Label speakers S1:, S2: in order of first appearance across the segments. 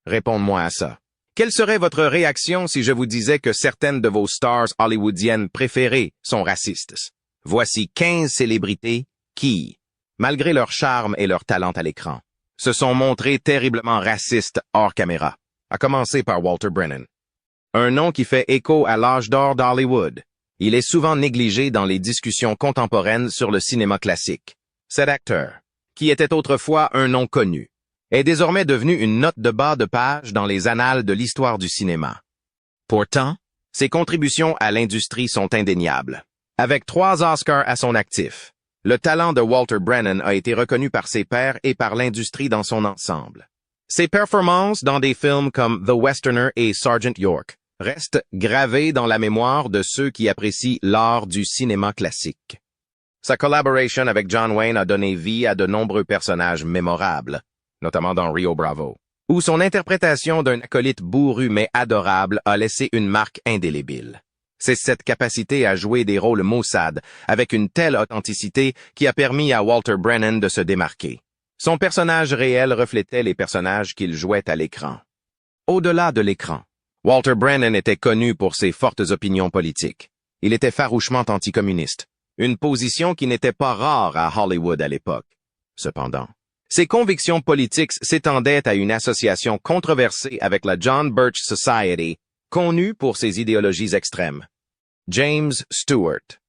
S1: Répondez-moi à ça. Quelle serait votre réaction si je vous disais que certaines de vos stars hollywoodiennes préférées sont racistes? Voici 15 célébrités qui, malgré leur charme et leur talent à l'écran, se sont montrées terriblement racistes hors caméra, à commencer par Walter Brennan. Un nom qui fait écho à l'âge d'or d'Hollywood. Il est souvent négligé dans les discussions contemporaines sur le cinéma classique. Cet acteur, qui était autrefois un nom connu, est désormais devenu une note de bas de page dans les annales de l'histoire du cinéma. Pourtant, ses contributions à l'industrie sont indéniables. Avec 3 Oscars à son actif, le talent de Walter Brennan a été reconnu par ses pairs et par l'industrie dans son ensemble. Ses performances dans des films comme The Westerner et Sergeant York restent gravées dans la mémoire de ceux qui apprécient l'art du cinéma classique. Sa collaboration avec John Wayne a donné vie à de nombreux personnages mémorables, notamment dans Rio Bravo, où son interprétation d'un acolyte bourru mais adorable a laissé une marque indélébile. C'est cette capacité à jouer des rôles maussades avec une telle authenticité qui a permis à Walter Brennan de se démarquer. Son personnage réel reflétait les personnages qu'il jouait à l'écran. Au-delà de l'écran, Walter Brennan était connu pour ses fortes opinions politiques. Il était farouchement anticommuniste, une position qui n'était pas rare à Hollywood à l'époque. Cependant, ses convictions politiques s'étendaient à une association controversée avec la John Birch Society, connue pour ses idéologies extrêmes. James Stewart.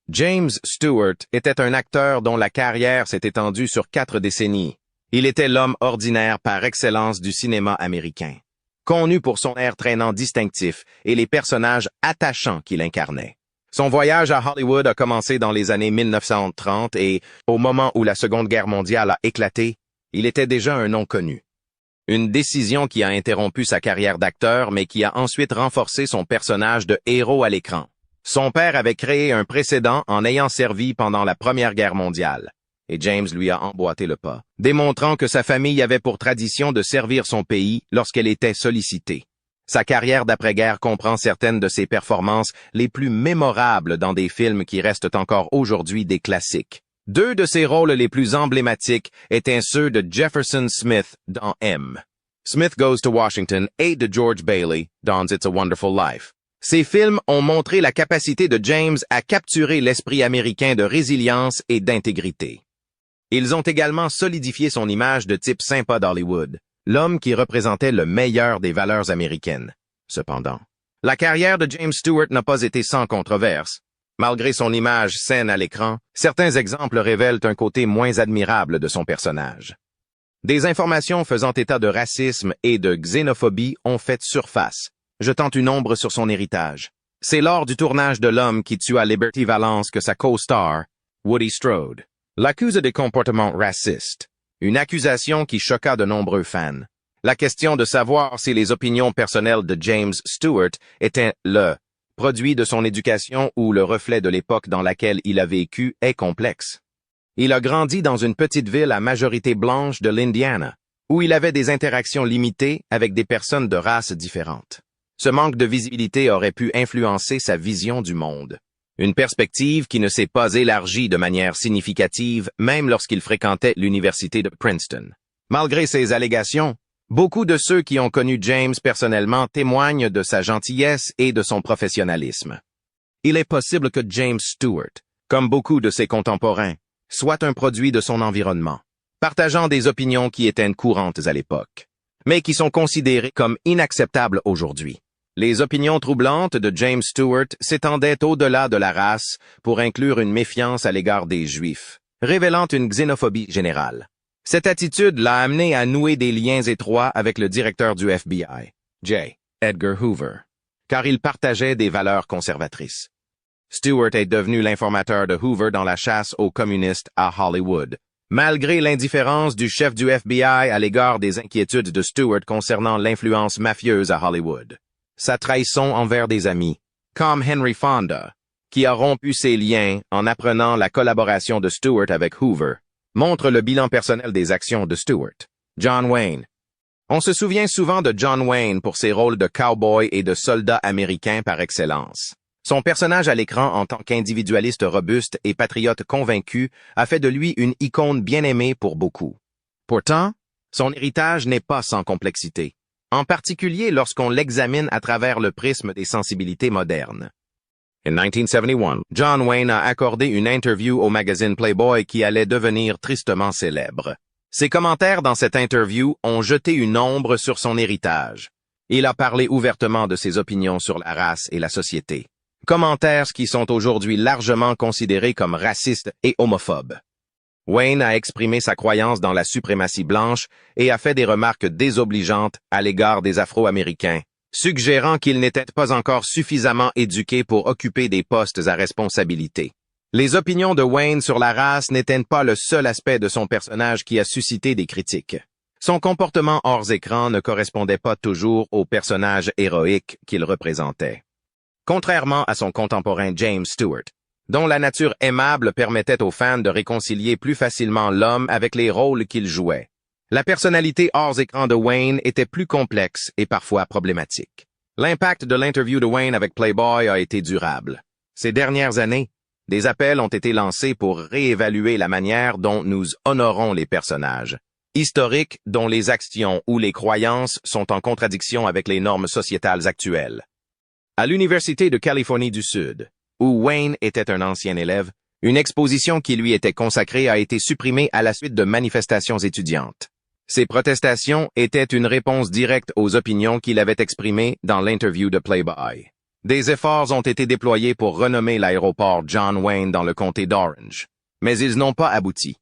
S1: James Stewart était un acteur dont la carrière s'est étendue sur 4 décennies. Il était l'homme ordinaire par excellence du cinéma américain, connu pour son air traînant distinctif et les personnages attachants qu'il incarnait. Son voyage à Hollywood a commencé dans les années 1930 et, au moment où la Seconde Guerre mondiale a éclaté, il était déjà un nom connu. Une décision qui a interrompu sa carrière d'acteur mais qui a ensuite renforcé son personnage de héros à l'écran. Son père avait créé un précédent en ayant servi pendant la Première Guerre mondiale, et James lui a emboîté le pas, démontrant que sa famille avait pour tradition de servir son pays lorsqu'elle était sollicitée. Sa carrière d'après-guerre comprend certaines de ses performances les plus mémorables dans des films qui restent encore aujourd'hui des classiques. 2 de ses rôles les plus emblématiques étaient ceux de Jefferson Smith dans M. Smith Goes to Washington et de George Bailey dans It's a Wonderful Life. Ces films ont montré la capacité de James à capturer l'esprit américain de résilience et d'intégrité. Ils ont également solidifié son image de type sympa d'Hollywood, l'homme qui représentait le meilleur des valeurs américaines. Cependant, la carrière de James Stewart n'a pas été sans controverse. Malgré son image saine à l'écran, certains exemples révèlent un côté moins admirable de son personnage. Des informations faisant état de racisme et de xénophobie ont fait surface, jetant une ombre sur son héritage. C'est lors du tournage de L'homme qui tua Liberty Valance que sa co-star, Woody Strode, l'accusa de comportements racistes, une accusation qui choqua de nombreux fans. La question de savoir si les opinions personnelles de James Stewart étaient le produit de son éducation ou le reflet de l'époque dans laquelle il a vécu est complexe. Il a grandi dans une petite ville à majorité blanche de l'Indiana, où il avait des interactions limitées avec des personnes de races différentes. Ce manque de visibilité aurait pu influencer sa vision du monde. Une perspective qui ne s'est pas élargie de manière significative même lorsqu'il fréquentait l'université de Princeton. Malgré ces allégations, beaucoup de ceux qui ont connu James personnellement témoignent de sa gentillesse et de son professionnalisme. Il est possible que James Stewart, comme beaucoup de ses contemporains, soit un produit de son environnement, partageant des opinions qui étaient courantes à l'époque, mais qui sont considérées comme inacceptables aujourd'hui. Les opinions troublantes de James Stewart s'étendaient au-delà de la race pour inclure une méfiance à l'égard des Juifs, révélant une xénophobie générale. Cette attitude l'a amené à nouer des liens étroits avec le directeur du FBI, J. Edgar Hoover, car il partageait des valeurs conservatrices. Stewart est devenu l'informateur de Hoover dans la chasse aux communistes à Hollywood. Malgré l'indifférence du chef du FBI à l'égard des inquiétudes de Stewart concernant l'influence mafieuse à Hollywood, sa trahison envers des amis, comme Henry Fonda, qui a rompu ses liens en apprenant la collaboration de Stewart avec Hoover, montre le bilan personnel des actions de Stewart. John Wayne. On se souvient souvent de John Wayne pour ses rôles de cowboy et de soldat américain par excellence. Son personnage à l'écran en tant qu'individualiste robuste et patriote convaincu a fait de lui une icône bien aimée pour beaucoup. Pourtant, Son héritage n'est pas sans complexité, en particulier lorsqu'on l'examine à travers le prisme des sensibilités modernes. En 1971, John Wayne a accordé une interview au magazine Playboy qui allait devenir tristement célèbre. Ses commentaires dans cette interview ont jeté une ombre sur son héritage. Il a parlé ouvertement de ses opinions sur la race et la société. Commentaires qui sont aujourd'hui largement considérés comme racistes et homophobes. Wayne a exprimé sa croyance dans la suprématie blanche et a fait des remarques désobligeantes à l'égard des Afro-Américains, suggérant qu'ils n'étaient pas encore suffisamment éduqués pour occuper des postes à responsabilité. Les opinions de Wayne sur la race n'étaient pas le seul aspect de son personnage qui a suscité des critiques. Son comportement hors écran ne correspondait pas toujours au personnage héroïque qu'il représentait. Contrairement à son contemporain James Stewart, dont la nature aimable permettait aux fans de réconcilier plus facilement l'homme avec les rôles qu'il jouait, la personnalité hors écran de Wayne était plus complexe et parfois problématique. L'impact de l'interview de Wayne avec Playboy a été durable. Ces dernières années, des appels ont été lancés pour réévaluer la manière dont nous honorons les personnages historiques dont les actions ou les croyances sont en contradiction avec les normes sociétales actuelles. À l'Université de Californie du Sud, où Wayne était un ancien élève, une exposition qui lui était consacrée a été supprimée à la suite de manifestations étudiantes. Ces protestations étaient une réponse directe aux opinions qu'il avait exprimées dans l'interview de Playboy. Des efforts ont été déployés pour renommer l'aéroport John Wayne dans le comté d'Orange, mais ils n'ont pas abouti.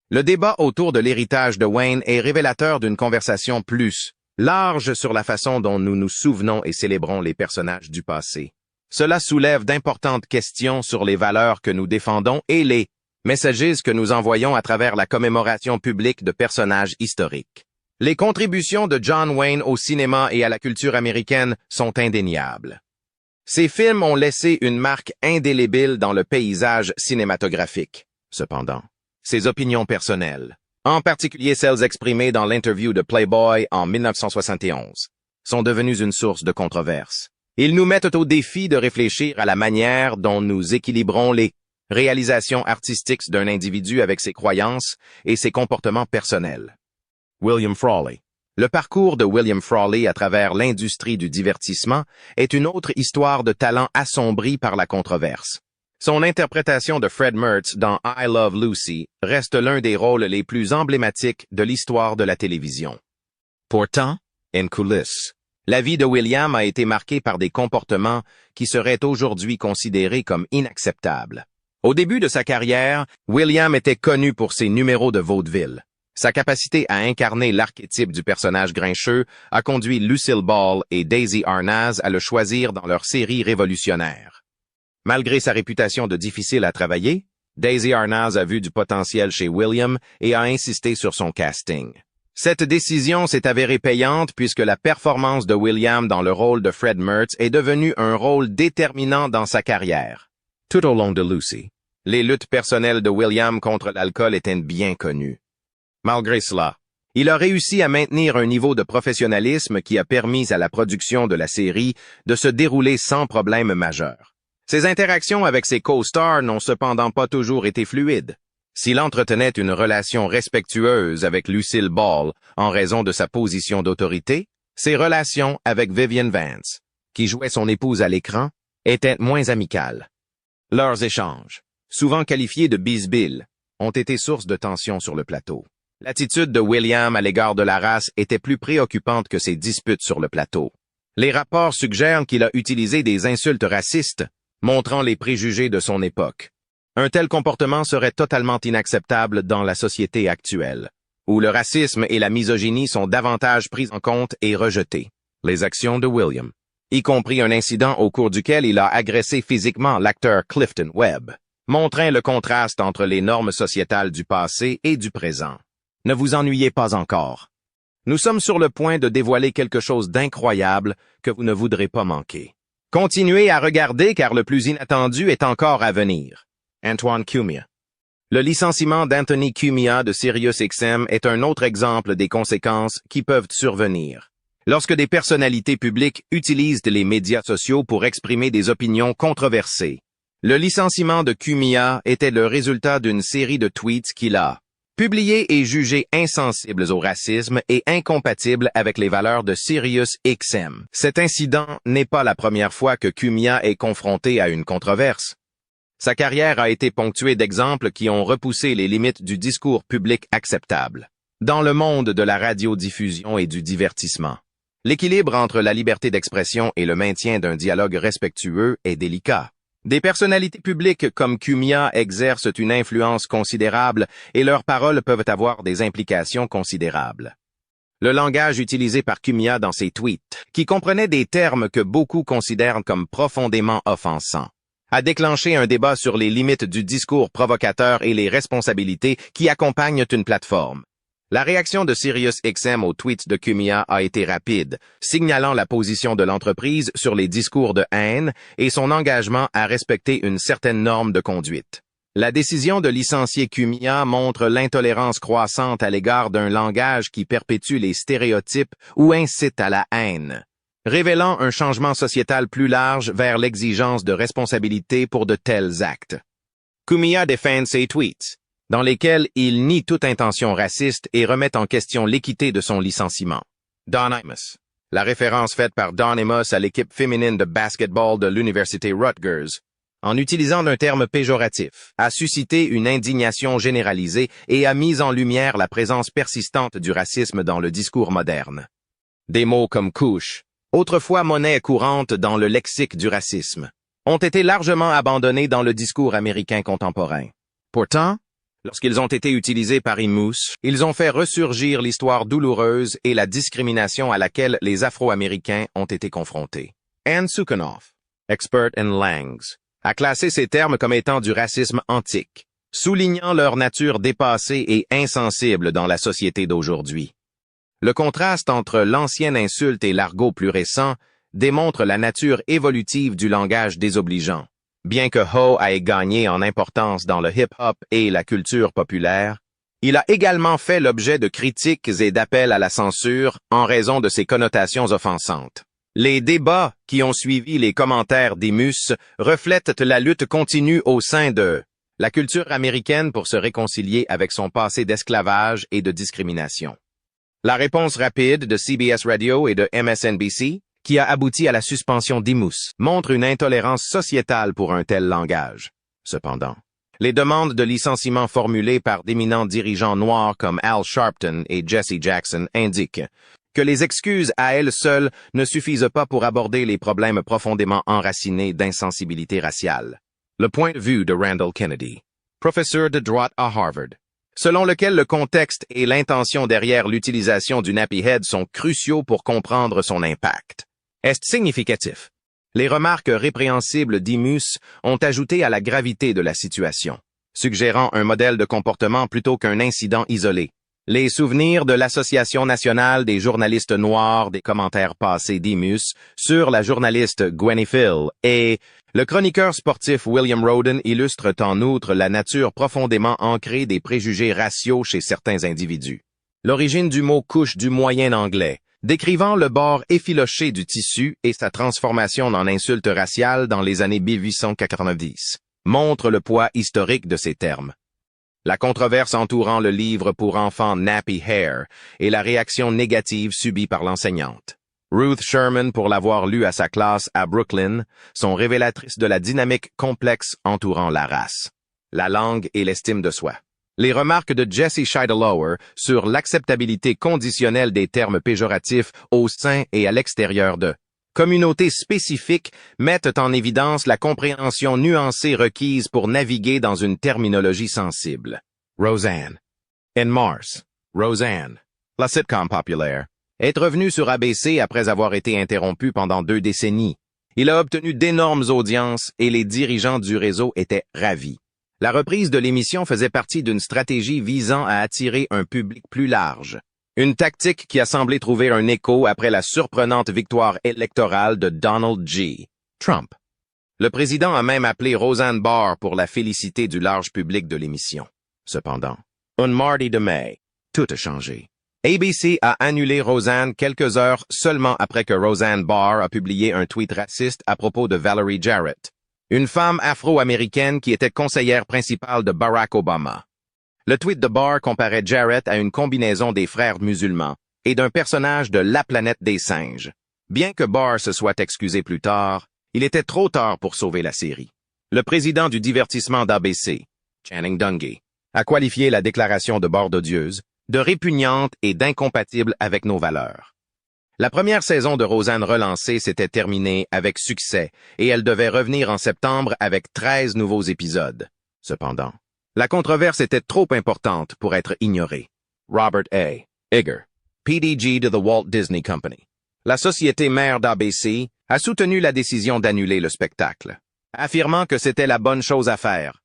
S1: Le débat autour de l'héritage de Wayne est révélateur d'une conversation plus large sur la façon dont nous nous souvenons et célébrons les personnages du passé. Cela soulève d'importantes questions sur les valeurs que nous défendons et les messages que nous envoyons à travers la commémoration publique de personnages historiques. Les contributions de John Wayne au cinéma et à la culture américaine sont indéniables. Ces films ont laissé une marque indélébile dans le paysage cinématographique. Cependant, ses opinions personnelles, en particulier celles exprimées dans l'interview de Playboy en 1971, sont devenues une source de controverse. Ils nous mettent au défi de réfléchir à la manière dont nous équilibrons les réalisations artistiques d'un individu avec ses croyances et ses comportements personnels. William Frawley. Le parcours de William Frawley à travers l'industrie du divertissement est une autre histoire de talent assombrie par la controverse. Son interprétation de Fred Mertz dans I Love Lucy reste l'un des rôles les plus emblématiques de l'histoire de la télévision. Pourtant, en coulisses, la vie de William a été marquée par des comportements qui seraient aujourd'hui considérés comme inacceptables. Au début de sa carrière, William était connu pour ses numéros de vaudeville. Sa capacité à incarner l'archétype du personnage grincheux a conduit Lucille Ball et Daisy Arnaz à le choisir dans leur série révolutionnaire. Malgré sa réputation de difficile à travailler, Daisy Arnaz a vu du potentiel chez William et a insisté sur son casting. Cette décision s'est avérée payante puisque la performance de William dans le rôle de Fred Mertz est devenue un rôle déterminant dans sa carrière. Tout au long de Lucy, les luttes personnelles de William contre l'alcool étaient bien connues. Malgré cela, il a réussi à maintenir un niveau de professionnalisme qui a permis à la production de la série de se dérouler sans problème majeur. Ses interactions avec ses co-stars n'ont cependant pas toujours été fluides. S'il entretenait une relation respectueuse avec Lucille Ball en raison de sa position d'autorité, ses relations avec Vivian Vance, qui jouait son épouse à l'écran, étaient moins amicales. Leurs échanges, souvent qualifiés de bisbilles, ont été source de tensions sur le plateau. L'attitude de William à l'égard de la race était plus préoccupante que ses disputes sur le plateau. Les rapports suggèrent qu'il a utilisé des insultes racistes, montrant les préjugés de son époque. Un tel comportement serait totalement inacceptable dans la société actuelle, où le racisme et la misogynie sont davantage pris en compte et rejetés. Les actions de William, y compris un incident au cours duquel il a agressé physiquement l'acteur Clifton Webb, montraient le contraste entre les normes sociétales du passé et du présent. Ne vous ennuyez pas encore. Nous sommes sur le point de dévoiler quelque chose d'incroyable que vous ne voudrez pas manquer. Continuez à regarder car le plus inattendu est encore à venir. Antoine Cumia. Le licenciement d'Anthony Cumia de SiriusXM est un autre exemple des conséquences qui peuvent survenir. Lorsque des personnalités publiques utilisent les médias sociaux pour exprimer des opinions controversées. Le licenciement de Cumia était le résultat d'une série de tweets qu'il a publiés et jugés insensibles au racisme et incompatibles avec les valeurs de Sirius XM. Cet incident n'est pas la première fois que Cumia est confronté à une controverse. Sa carrière a été ponctuée d'exemples qui ont repoussé les limites du discours public acceptable. Dans le monde de la radiodiffusion et du divertissement, l'équilibre entre la liberté d'expression et le maintien d'un dialogue respectueux est délicat. Des personnalités publiques comme Cumia exercent une influence considérable et leurs paroles peuvent avoir des implications considérables. Le langage utilisé par Cumia dans ses tweets, qui comprenait des termes que beaucoup considèrent comme profondément offensants, a déclenché un débat sur les limites du discours provocateur et les responsabilités qui accompagnent une plateforme. La réaction de Sirius XM au tweet de Cumia a été rapide, signalant la position de l'entreprise sur les discours de haine et son engagement à respecter une certaine norme de conduite. La décision de licencier Cumia montre l'intolérance croissante à l'égard d'un langage qui perpétue les stéréotypes ou incite à la haine, révélant un changement sociétal plus large vers l'exigence de responsabilité pour de tels actes. Cumia défend ses tweets, dans lesquels il nie toute intention raciste et remet en question l'équité de son licenciement. Don Imus. La référence faite par Don Imus à l'équipe féminine de basketball de l'université Rutgers, en utilisant un terme péjoratif, a suscité une indignation généralisée et a mis en lumière la présence persistante du racisme dans le discours moderne. Des mots comme couche, autrefois monnaie courante dans le lexique du racisme, ont été largement abandonnés dans le discours américain contemporain. Pourtant, lorsqu'ils ont été utilisés par Imus, ils ont fait ressurgir l'histoire douloureuse et la discrimination à laquelle les Afro-Américains ont été confrontés. Anne Sukanoff, expert in langues, a classé ces termes comme étant du racisme antique, soulignant leur nature dépassée et insensible dans la société d'aujourd'hui. Le contraste entre l'ancienne insulte et l'argot plus récent démontre la nature évolutive du langage désobligeant. Bien que Ho ait gagné en importance dans le hip-hop et la culture populaire, il a également fait l'objet de critiques et d'appels à la censure en raison de ses connotations offensantes. Les débats qui ont suivi les commentaires d'Imus reflètent la lutte continue au sein de la culture américaine pour se réconcilier avec son passé d'esclavage et de discrimination. La réponse rapide de CBS Radio et de MSNBC, qui a abouti à la suspension d'Imus, montre une intolérance sociétale pour un tel langage. Cependant, les demandes de licenciement formulées par d'éminents dirigeants noirs comme Al Sharpton et Jesse Jackson indiquent que les excuses à elles seules ne suffisent pas pour aborder les problèmes profondément enracinés d'insensibilité raciale. Le point de vue de Randall Kennedy, professeur de droit à Harvard, selon lequel le contexte et l'intention derrière l'utilisation du nappy head sont cruciaux pour comprendre son impact. Est significatif. Les remarques répréhensibles d'Imus ont ajouté à la gravité de la situation, suggérant un modèle de comportement plutôt qu'un incident isolé. Les souvenirs de l'Association nationale des journalistes noirs des commentaires passés d'Imus sur la journaliste Gwenny Phil et le chroniqueur sportif William Rhoden illustrent en outre la nature profondément ancrée des préjugés raciaux chez certains individus. L'origine du mot couche du moyen anglais, décrivant le bord effiloché du tissu et sa transformation en insulte raciale dans les années 1890, montre le poids historique de ces termes. La controverse entourant le livre pour enfants Nappy Hair et la réaction négative subie par l'enseignante Ruth Sherman pour l'avoir lu à sa classe à Brooklyn sont révélatrices de la dynamique complexe entourant la race, la langue et l'estime de soi. Les remarques de Jesse Scheidlower sur l'acceptabilité conditionnelle des termes péjoratifs au sein et à l'extérieur de communautés spécifiques mettent en évidence la compréhension nuancée requise pour naviguer dans une terminologie sensible. Roseanne. In Mars, Roseanne, la sitcom populaire, est revenu sur ABC après avoir été interrompu pendant 2 décennies. Il a obtenu d'énormes audiences et les dirigeants du réseau étaient ravis. La reprise de l'émission faisait partie d'une stratégie visant à attirer un public plus large. Une tactique qui a semblé trouver un écho après la surprenante victoire électorale de Donald J. Trump. Le président a même appelé Roseanne Barr pour la féliciter du large public de l'émission. Cependant, un mardi de mai, tout a changé. ABC a annulé Roseanne quelques heures seulement après que Roseanne Barr a publié un tweet raciste à propos de Valerie Jarrett, une femme afro-américaine qui était conseillère principale de Barack Obama. Le tweet de Barr comparait Jarrett à une combinaison des frères musulmans et d'un personnage de La planète des singes. Bien que Barr se soit excusé plus tard, il était trop tard pour sauver la série. Le président du divertissement d'ABC, Channing Dungey, a qualifié la déclaration de Barr d'odieuse, de répugnante et d'incompatible avec nos valeurs. La première saison de Roseanne relancée s'était terminée avec succès et elle devait revenir en septembre avec 13 nouveaux épisodes. Cependant, la controverse était trop importante pour être ignorée. Robert A. Iger, PDG de The Walt Disney Company, la société mère d'ABC, a soutenu la décision d'annuler le spectacle, affirmant que c'était la bonne chose à faire.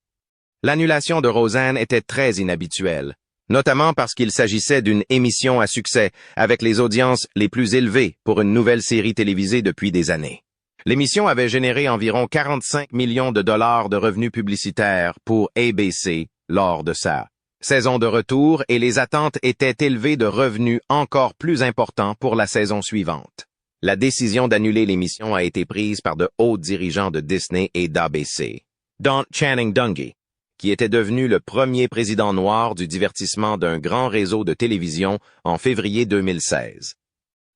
S1: L'annulation de Roseanne était très inhabituelle, notamment parce qu'il s'agissait d'une émission à succès avec les audiences les plus élevées pour une nouvelle série télévisée depuis des années. L'émission avait généré environ 45 millions de dollars de revenus publicitaires pour ABC lors de sa saison de retour et les attentes étaient élevées de revenus encore plus importants pour la saison suivante. La décision d'annuler l'émission a été prise par de hauts dirigeants de Disney et d'ABC, dont Channing Dungey, qui était devenu le premier président noir du divertissement d'un grand réseau de télévision en février 2016.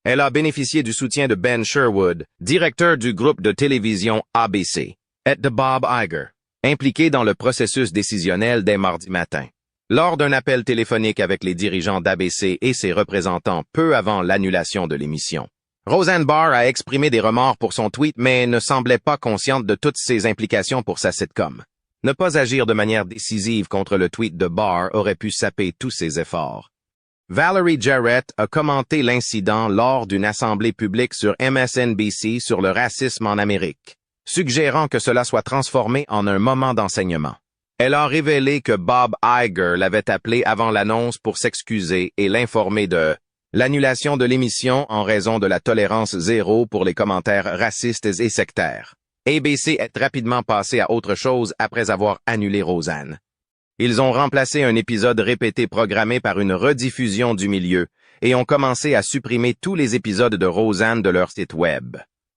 S1: Elle a bénéficié du soutien de Ben Sherwood, directeur du groupe de télévision ABC, et de Bob Iger, impliqué dans le processus décisionnel dès mardi matin. Lors d'un appel téléphonique avec les dirigeants d'ABC et ses représentants peu avant l'annulation de l'émission, Roseanne Barr a exprimé des remords pour son tweet mais ne semblait pas consciente de toutes ses implications pour sa sitcom. Ne pas agir de manière décisive contre le tweet de Barr aurait pu saper tous ses efforts. Valerie Jarrett a commenté l'incident lors d'une assemblée publique sur MSNBC sur le racisme en Amérique, suggérant que cela soit transformé en un moment d'enseignement. Elle a révélé que Bob Iger l'avait appelé avant l'annonce pour s'excuser et l'informer de l'annulation de l'émission en raison de la tolérance zéro pour les commentaires racistes et sectaires. ABC est rapidement passé à autre chose après avoir annulé Roseanne. Ils ont remplacé un épisode répété programmé par une rediffusion du milieu et ont commencé à supprimer tous les épisodes de Roseanne de leur site web.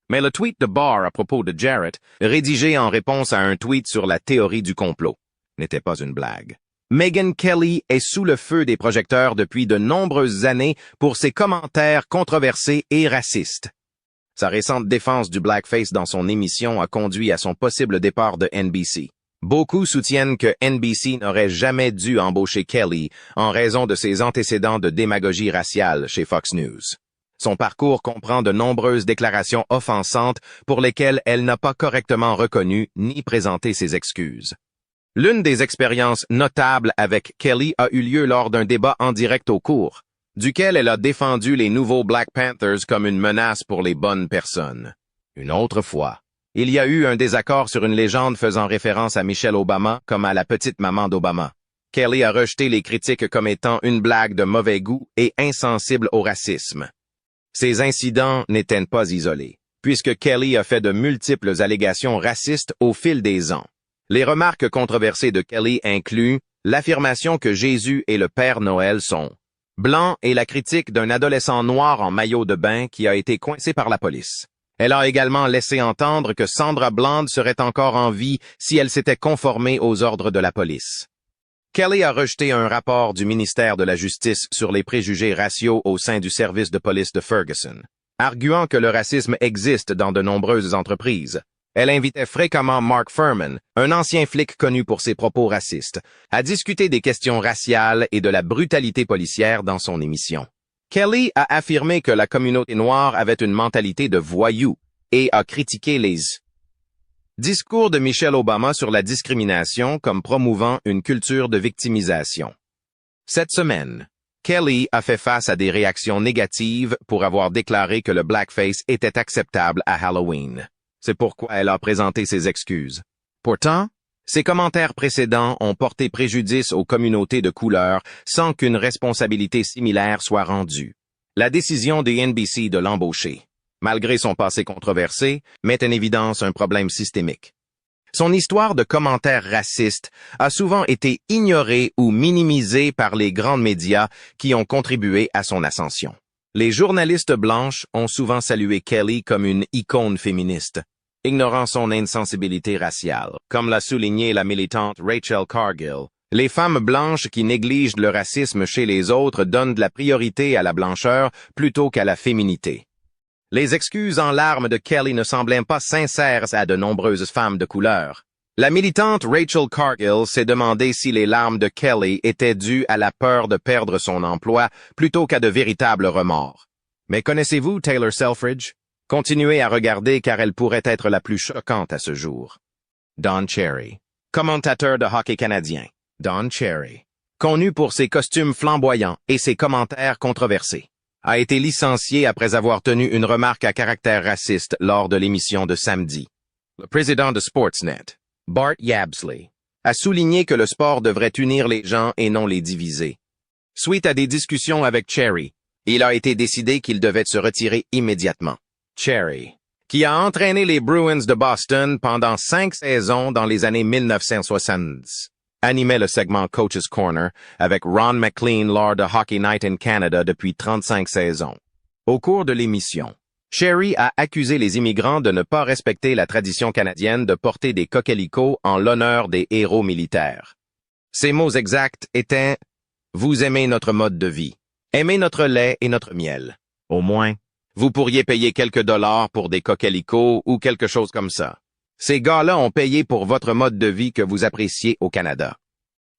S1: Mais le tweet de Barr à propos de Jarrett, rédigé en réponse à un tweet sur la théorie du complot, n'était pas une blague. Megyn Kelly est sous le feu des projecteurs depuis de nombreuses années pour ses commentaires controversés et racistes. Sa récente défense du blackface dans son émission a conduit à son possible départ de NBC. Beaucoup soutiennent que NBC n'aurait jamais dû embaucher Kelly en raison de ses antécédents de démagogie raciale chez Fox News. Son parcours comprend de nombreuses déclarations offensantes pour lesquelles elle n'a pas correctement reconnu ni présenté ses excuses. L'une des expériences notables avec Kelly a eu lieu lors d'un débat en direct au cours, duquel elle a défendu les nouveaux Black Panthers comme une menace pour les bonnes personnes. Une autre fois, il y a eu un désaccord sur une légende faisant référence à Michelle Obama comme à la petite maman d'Obama. Kelly a rejeté les critiques comme étant une blague de mauvais goût et insensible au racisme. Ces incidents n'étaient pas isolés, puisque Kelly a fait de multiples allégations racistes au fil des ans. Les remarques controversées de Kelly incluent l'affirmation que Jésus et le Père Noël sont blancs et la critique d'un adolescent noir en maillot de bain qui a été coincé par la police. Elle a également laissé entendre que Sandra Bland serait encore en vie si elle s'était conformée aux ordres de la police. Kelly a rejeté un rapport du ministère de la Justice sur les préjugés raciaux au sein du service de police de Ferguson, arguant que le racisme existe dans de nombreuses entreprises. Elle invitait fréquemment Mark Fuhrman, un ancien flic connu pour ses propos racistes, à discuter des questions raciales et de la brutalité policière dans son émission. Kelly a affirmé que la communauté noire avait une mentalité de voyou et a critiqué les discours de Michelle Obama sur la discrimination comme promouvant une culture de victimisation. Cette semaine, Kelly a fait face à des réactions négatives pour avoir déclaré que le blackface était acceptable à Halloween. C'est pourquoi elle a présenté ses excuses. Pourtant, ses commentaires précédents ont porté préjudice aux communautés de couleur sans qu'une responsabilité similaire soit rendue. La décision de NBC de l'embaucher, malgré son passé controversé, met en évidence un problème systémique. Son histoire de commentaires racistes a souvent été ignorée ou minimisée par les grands médias qui ont contribué à son ascension. Les journalistes blanches ont souvent salué Kelly comme une icône féministe, ignorant son insensibilité raciale, comme l'a souligné la militante Rachel Cargill, Les femmes blanches qui négligent le racisme chez les autres donnent de la priorité à la blancheur plutôt qu'à la féminité. Les excuses en larmes de Kelly ne semblaient pas sincères à de nombreuses femmes de couleur. La militante Rachel Cargill s'est demandé si les larmes de Kelly étaient dues à la peur de perdre son emploi plutôt qu'à de véritables remords. Mais connaissez-vous Taylor Selfridge? Continuez à regarder car elle pourrait être la plus choquante à ce jour. Don Cherry, commentateur de hockey canadien. Don Cherry, connu pour ses costumes flamboyants et ses commentaires controversés, a été licencié après avoir tenu une remarque à caractère raciste lors de l'émission de samedi. Le président de Sportsnet, Bart Yabsley, a souligné que le sport devrait unir les gens et non les diviser. Suite à des discussions avec Cherry, il a été décidé qu'il devait se retirer immédiatement. Cherry, qui a entraîné les Bruins de Boston pendant 5 saisons dans les années 1970, animait le segment Coach's Corner avec Ron MacLean lors de Hockey Night in Canada depuis 35 saisons. Au cours de l'émission, Cherry a accusé les immigrants de ne pas respecter la tradition canadienne de porter des coquelicots en l'honneur des héros militaires. Ses mots exacts étaient « Vous aimez notre mode de vie, aimez notre lait et notre miel. Au moins, vous pourriez payer quelques dollars pour des coquelicots ou quelque chose comme ça. Ces gars-là ont payé pour votre mode de vie que vous appréciez au Canada. »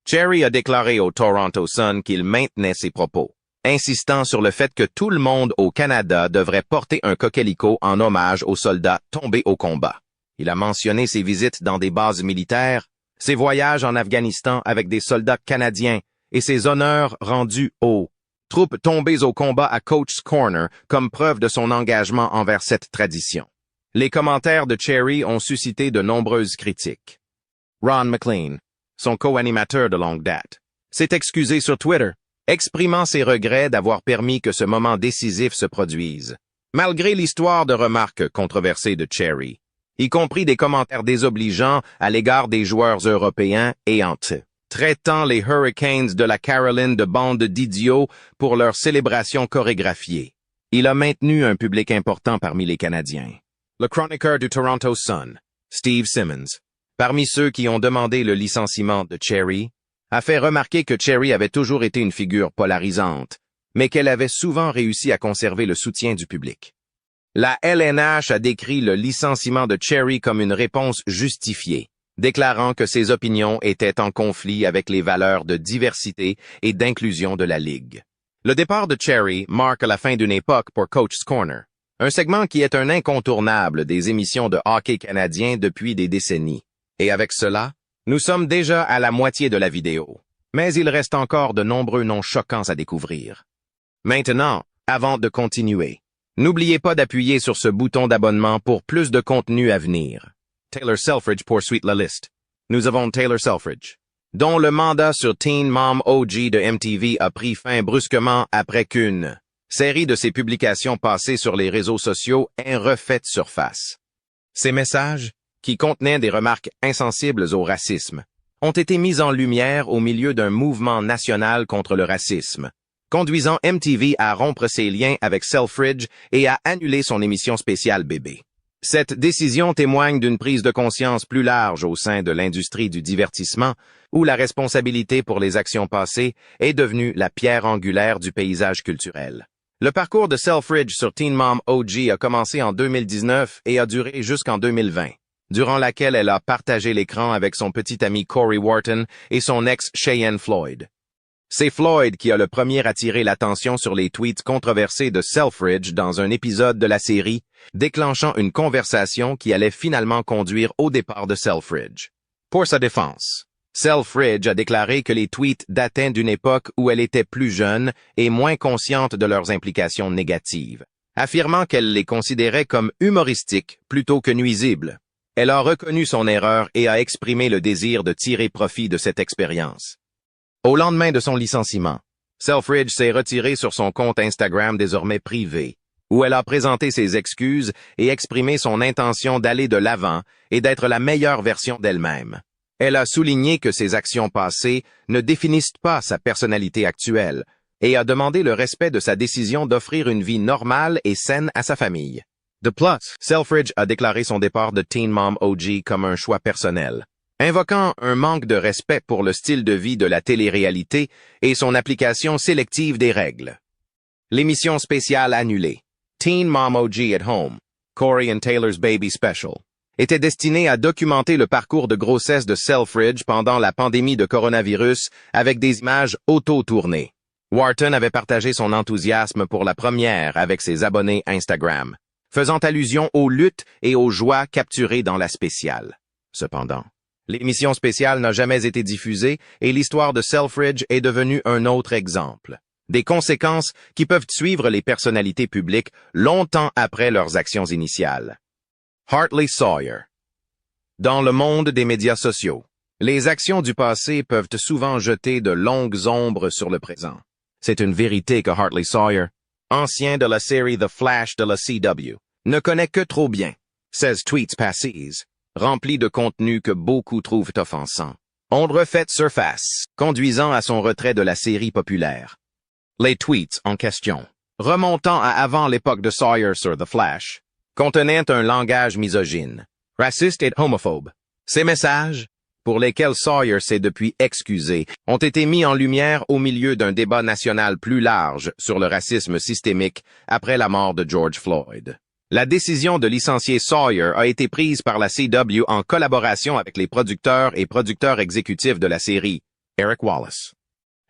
S1: Cherry a déclaré au Toronto Sun qu'il maintenait ses propos, insistant sur le fait que tout le monde au Canada devrait porter un coquelicot en hommage aux soldats tombés au combat. Il a mentionné ses visites dans des bases militaires, ses voyages en Afghanistan avec des soldats canadiens et ses honneurs rendus aux troupes tombées au combat à Coach's Corner comme preuve de son engagement envers cette tradition. Les commentaires de Cherry ont suscité de nombreuses critiques. Ron MacLean, son co-animateur de longue date, s'est excusé sur Twitter, exprimant ses regrets d'avoir permis que ce moment décisif se produise, malgré l'histoire de remarques controversées de Cherry, y compris des commentaires désobligeants à l'égard des joueurs européens et traitant les Hurricanes de la Caroline de bande d'idiots pour leur célébration chorégraphiée. Il a maintenu un public important parmi les Canadiens. Le chroniqueur du Toronto Sun, Steve Simmons, parmi ceux qui ont demandé le licenciement de Cherry, a fait remarquer que Cherry avait toujours été une figure polarisante, mais qu'elle avait souvent réussi à conserver le soutien du public. La LNH a décrit le licenciement de Cherry comme une réponse justifiée, déclarant que ses opinions étaient en conflit avec les valeurs de diversité et d'inclusion de la Ligue. Le départ de Cherry marque la fin d'une époque pour Coach's Corner, un segment qui est un incontournable des émissions de hockey canadien depuis des décennies. Et avec cela, nous sommes déjà à la moitié de la vidéo. Mais il reste encore de nombreux noms choquants à découvrir. Maintenant, avant de continuer, n'oubliez pas d'appuyer sur ce bouton d'abonnement pour plus de contenu à venir. Taylor Selfridge poursuit la liste. Nous avons Taylor Selfridge, dont le mandat sur Teen Mom OG de MTV a pris fin brusquement après qu'une série de ses publications passées sur les réseaux sociaux ait refait surface. Ces messages, qui contenaient des remarques insensibles au racisme, ont été mis en lumière au milieu d'un mouvement national contre le racisme, conduisant MTV à rompre ses liens avec Selfridge et à annuler son émission spéciale bébé. Cette décision témoigne d'une prise de conscience plus large au sein de l'industrie du divertissement, où la responsabilité pour les actions passées est devenue la pierre angulaire du paysage culturel. Le parcours de Selfridge sur Teen Mom OG a commencé en 2019 et a duré jusqu'en 2020, durant laquelle elle a partagé l'écran avec son petit ami Corey Wharton et son ex Cheyenne Floyd. C'est Floyd qui a le premier attiré l'attention sur les tweets controversés de Selfridge dans un épisode de la série, déclenchant une conversation qui allait finalement conduire au départ de Selfridge. Pour sa défense, Selfridge a déclaré que les tweets dataient d'une époque où elle était plus jeune et moins consciente de leurs implications négatives, affirmant qu'elle les considérait comme humoristiques plutôt que nuisibles. Elle a reconnu son erreur et a exprimé le désir de tirer profit de cette expérience. Au lendemain de son licenciement, Selfridge s'est retirée sur son compte Instagram désormais privé, où elle a présenté ses excuses et exprimé son intention d'aller de l'avant et d'être la meilleure version d'elle-même. Elle a souligné que ses actions passées ne définissent pas sa personnalité actuelle et a demandé le respect de sa décision d'offrir une vie normale et saine à sa famille. De plus, Selfridge a déclaré son départ de Teen Mom OG comme un choix personnel, invoquant un manque de respect pour le style de vie de la télé-réalité et son application sélective des règles. L'émission spéciale annulée, Teen Mom OG at Home, Corey and Taylor's Baby Special, était destinée à documenter le parcours de grossesse de Selfridge pendant la pandémie de coronavirus avec des images auto-tournées. Wharton avait partagé son enthousiasme pour la première avec ses abonnés Instagram, faisant allusion aux luttes et aux joies capturées dans la spéciale. Cependant, l'émission spéciale n'a jamais été diffusée et l'histoire de Selfridge est devenue un autre exemple. Des conséquences qui peuvent suivre les personnalités publiques longtemps après leurs actions initiales. Hartley Sawyer. Dans le monde des médias sociaux, les actions du passé peuvent souvent jeter de longues ombres sur le présent. C'est une vérité que Hartley Sawyer, ancien de la série The Flash de la CW, ne connaît que trop bien. 16 tweets passés, remplis de contenu que beaucoup trouvent offensant, ont refait surface, conduisant à son retrait de la série populaire. Les tweets en question, remontant à avant l'époque de Sawyer sur The Flash, contenaient un langage misogyne, raciste et homophobe. Ces messages, pour lesquels Sawyer s'est depuis excusé, ont été mis en lumière au milieu d'un débat national plus large sur le racisme systémique après la mort de George Floyd. La décision de licencier Sawyer a été prise par la CW en collaboration avec les producteurs et producteurs exécutifs de la série, Eric Wallace.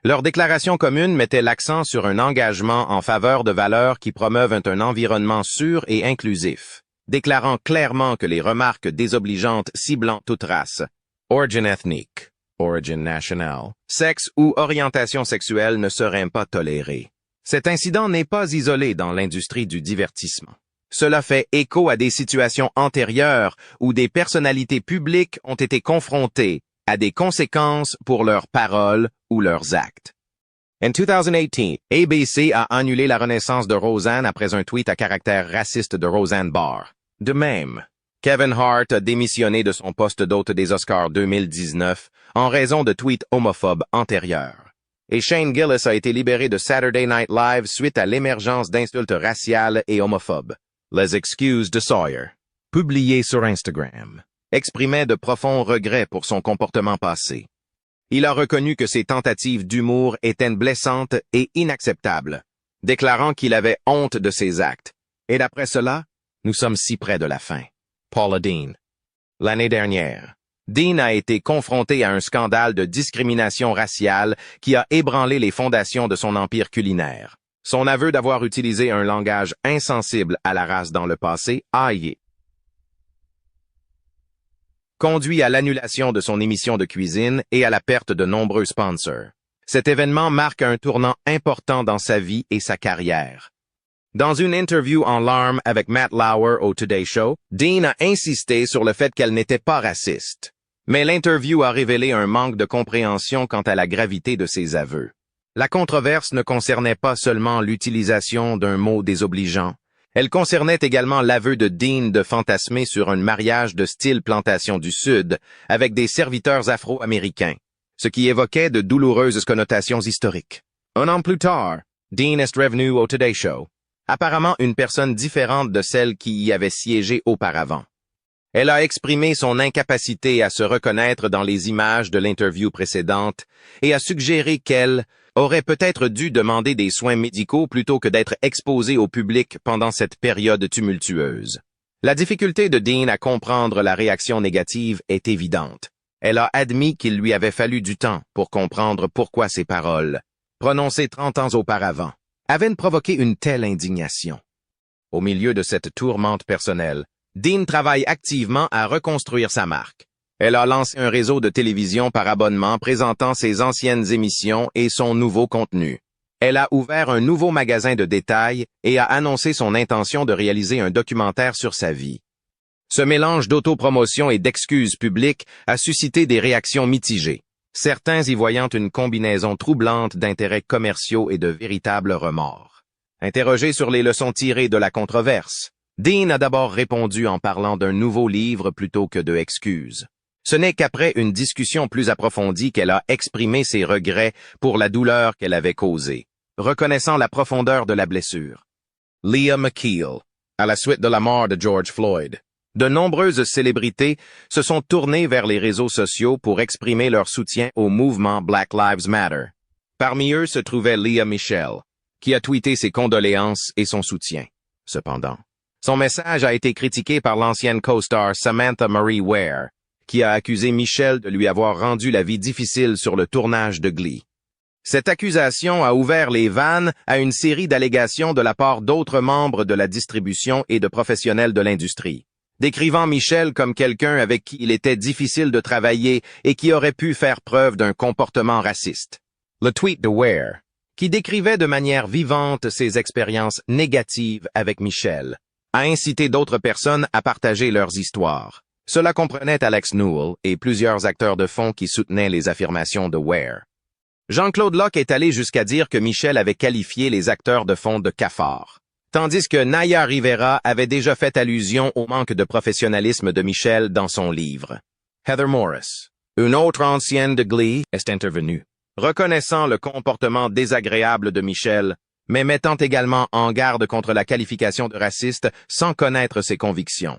S1: Leur déclaration commune mettait l'accent sur un engagement en faveur de valeurs qui promeuvent un environnement sûr et inclusif, déclarant clairement que les remarques désobligeantes ciblant toute race, origine ethnique, origine nationale, sexe ou orientation sexuelle ne seraient pas tolérées. Cet incident n'est pas isolé dans l'industrie du divertissement. Cela fait écho à des situations antérieures où des personnalités publiques ont été confrontées à des conséquences pour leurs paroles ou leurs actes. En 2018, ABC a annulé la renaissance de Roseanne après un tweet à caractère raciste de Roseanne Barr. De même, Kevin Hart a démissionné de son poste d'hôte des Oscars 2019 en raison de tweets homophobes antérieurs. Et Shane Gillis a été libéré de Saturday Night Live suite à l'émergence d'insultes raciales et homophobes. Les excuses de Sawyer, publiées sur Instagram, exprimaient de profonds regrets pour son comportement passé. Il a reconnu que ses tentatives d'humour étaient blessantes et inacceptables, déclarant qu'il avait honte de ses actes. Et d'après cela, nous sommes si près de la fin. Paula Deen. L'année dernière, Deen a été confronté à un scandale de discrimination raciale qui a ébranlé les fondations de son empire culinaire. Son aveu d'avoir utilisé un langage insensible à la race dans le passé a conduit à l'annulation de son émission de cuisine et à la perte de nombreux sponsors. Cet événement marque un tournant important dans sa vie et sa carrière. Dans une interview en larmes avec Matt Lauer au Today Show, Deen a insisté sur le fait qu'elle n'était pas raciste. Mais l'interview a révélé un manque de compréhension quant à la gravité de ses aveux. La controverse ne concernait pas seulement l'utilisation d'un mot désobligeant. Elle concernait également l'aveu de Deen de fantasmer sur un mariage de style plantation du Sud avec des serviteurs afro-américains, ce qui évoquait de douloureuses connotations historiques. Un an plus tard, Deen est revenu au Today Show, apparemment une personne différente de celle qui y avait siégé auparavant. Elle a exprimé son incapacité à se reconnaître dans les images de l'interview précédente et a suggéré qu'elle aurait peut-être dû demander des soins médicaux plutôt que d'être exposée au public pendant cette période tumultueuse. La difficulté de Deen à comprendre la réaction négative est évidente. Elle a admis qu'il lui avait fallu du temps pour comprendre pourquoi ses paroles, prononcées 30 ans auparavant, avaient provoqué une telle indignation. Au milieu de cette tourmente personnelle, Deen travaille activement à reconstruire sa marque. Elle a lancé un réseau de télévision par abonnement présentant ses anciennes émissions et son nouveau contenu. Elle a ouvert un nouveau magasin de détail et a annoncé son intention de réaliser un documentaire sur sa vie. Ce mélange d'autopromotion et d'excuses publiques a suscité des réactions mitigées, certains y voyant une combinaison troublante d'intérêts commerciaux et de véritables remords. Interrogé sur les leçons tirées de la controverse, Deen a d'abord répondu en parlant d'un nouveau livre plutôt que de excuses. Ce n'est qu'après une discussion plus approfondie qu'elle a exprimé ses regrets pour la douleur qu'elle avait causée, reconnaissant la profondeur de la blessure. Leah McKeel, à la suite de la mort de George Floyd, De nombreuses célébrités se sont tournées vers les réseaux sociaux pour exprimer leur soutien au mouvement Black Lives Matter. Parmi eux se trouvait Lea Michele, qui a tweeté ses condoléances et son soutien. Cependant, son message a été critiqué par l'ancienne co-star Samantha Marie Ware, qui a accusé Michele de lui avoir rendu la vie difficile sur le tournage de Glee. Cette accusation a ouvert les vannes à une série d'allégations de la part d'autres membres de la distribution et de professionnels de l'industrie, décrivant Michele comme quelqu'un avec qui il était difficile de travailler et qui aurait pu faire preuve d'un comportement raciste. Le tweet de Ware, qui décrivait de manière vivante ses expériences négatives avec Michele, a incité d'autres personnes à partager leurs histoires. Cela comprenait Alex Newell et plusieurs acteurs de fond qui soutenaient les affirmations de Ware. Jean-Claude Locke est allé jusqu'à dire que Michele avait qualifié les acteurs de fond de cafards, tandis que Naya Rivera avait déjà fait allusion au manque de professionnalisme de Michele dans son livre. Heather Morris, une autre ancienne de Glee, est intervenue, reconnaissant le comportement désagréable de Michele, mais mettant également en garde contre la qualification de raciste sans connaître ses convictions.